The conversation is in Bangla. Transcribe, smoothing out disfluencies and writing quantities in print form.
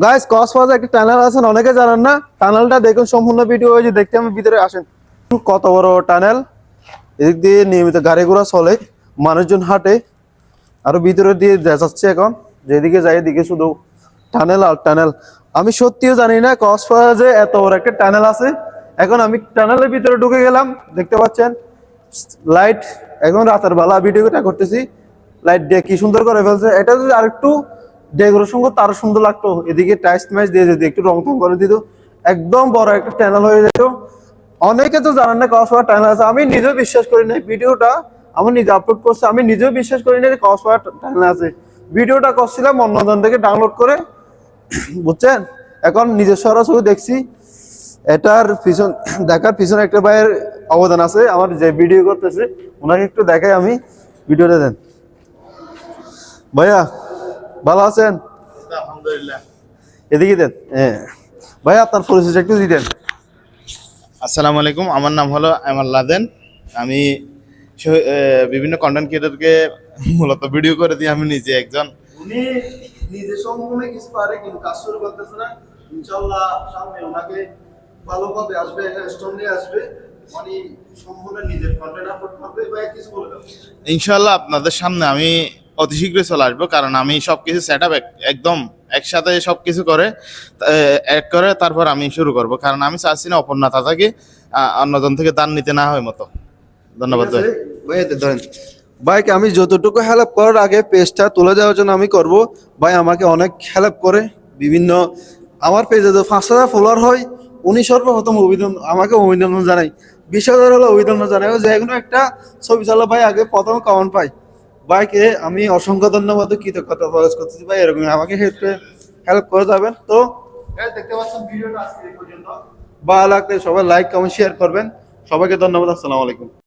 গাইস কক্সবাজার একটা টানেল আছে, অনেকে জানেন না। টানেলটা দেখুন, সম্পূর্ণ ভিডিও হয়েছে, দেখতে আমি ভিতরে আসেন। কত বড় টানেল, এদিক দিয়ে নিয়মিত গাড়ি ঘোড়া চলে, মানুষজন হাঁটে। আরো ভিতরে দিয়ে যাচ্ছে এখন, যেদিকে যাই এদিকে শুধু টানেল আর টানেল। আমি সত্যিও জানি না কক্সবাজারে এত বড় একটা টানেল আছে। এখন আমি টানেলের ভিতরে ঢুকে গেলাম, দেখতে পাচ্ছেন লাইট। এখন রাতের বেলা ভিডিওটা করতেছি, লাইট দিয়ে কি সুন্দর করে ফেলছে। এটা যদি আরেকটু ডেকোরেশন করতে আরো সুন্দর লাগতো, এদিকে টাইস ম্যাচ দিয়ে যদি একটু রং টং করে দিত, একদম বড় একটা টানেল হয়ে যেত। অনেকে তো জানেন না কক্সবাজার টানেল আছে। আমি নিজেও বিশ্বাস করি না, ভিডিওটা আমি নিজে আপলোড করছি, আমি নিজেও বিশ্বাস করি না যে কক্সবাজার টানেল আছে। ভিডিওটা করছিলাম অন্যজন থেকে ডাউনলোড করে, বুঝছেন। এখন নিজের সরাসরি দেখছি। এটার পিছন দেখার পিছনে একটা ভাইয়ের অবদান আছে, আমার যে ভিডিও করতেছে ওনাকে একটু দেখাই আমি। ভিডিওটা দেন ভাইয়া, ভালো আছেন? আলহামদুলিল্লাহ। এদিকে দেন। হ্যাঁ ভাই, আপনার পরিচয় একটু দিতেন। আসসালামু আলাইকুম, আমার নাম হলো এমাল লাদেন। আমি বিভিন্ন কন্টেন্ট ক্রিয়েটরকে মূলত ভিডিও করে দিই। আমি নিজে একজন। উনি নিজে সম্পূর্ণ কিছু পারে, কিন্তু কাজ শুরু করতেছে না। ইনশাআল্লাহ সামনে ওনাকে ভালো পদে আসবে, স্টোন নিয়ে আসবে। উনি সম্পূর্ণ নিজের কন্টেন্ট আপলোড করবে। ভাই কিছু বলে দাও। ইনশাল্লাহ আপনাদের সামনে আমি অতি শীঘ্রই চলে আসবো, কারণ আমি সবকিছু সেট আপ একদম একসাথে সবকিছু করে এক করে তারপর আমি শুরু করব, কারণ আমি চাচ্ছি না অপর্ণতা থেকে অন্যজন থেকে দান নিতে না হয় মতো। ধন্যবাদ ভাই। ভাই ধরেন, ভাইকে আমি যতটুকু হেল্প করার আগে পেজটা তুলে দেওয়ার জন্য আমি করব। ভাই আমাকে অনেক হেল্প করে বিভিন্ন, আমার পেজে যে 5,000 ফলোয়ার হয়, উনি সর্বপ্রথম আমাকে অভিনন্দন জানাই। 20,000 হলো অভিনন্দন জানাই, যে কোনো একটা ছবি চালা ভাই আগে প্রথম কমেন্ট পাই। ভাইকে আমি অসংখ্য ধন্যবাদ, কৃতজ্ঞতা প্রকাশ করতেছি। ভাই এরকম আমাকে হেল্প করে যাবেন। তো দেখতে পাচ্ছেন ভিডিওটা আজকে এই পর্যন্ত। ভালো লাগলে সবাই লাইক কমেন্ট শেয়ার করবেন। সবাইকে ধন্যবাদ। আসসালামু আলাইকুম।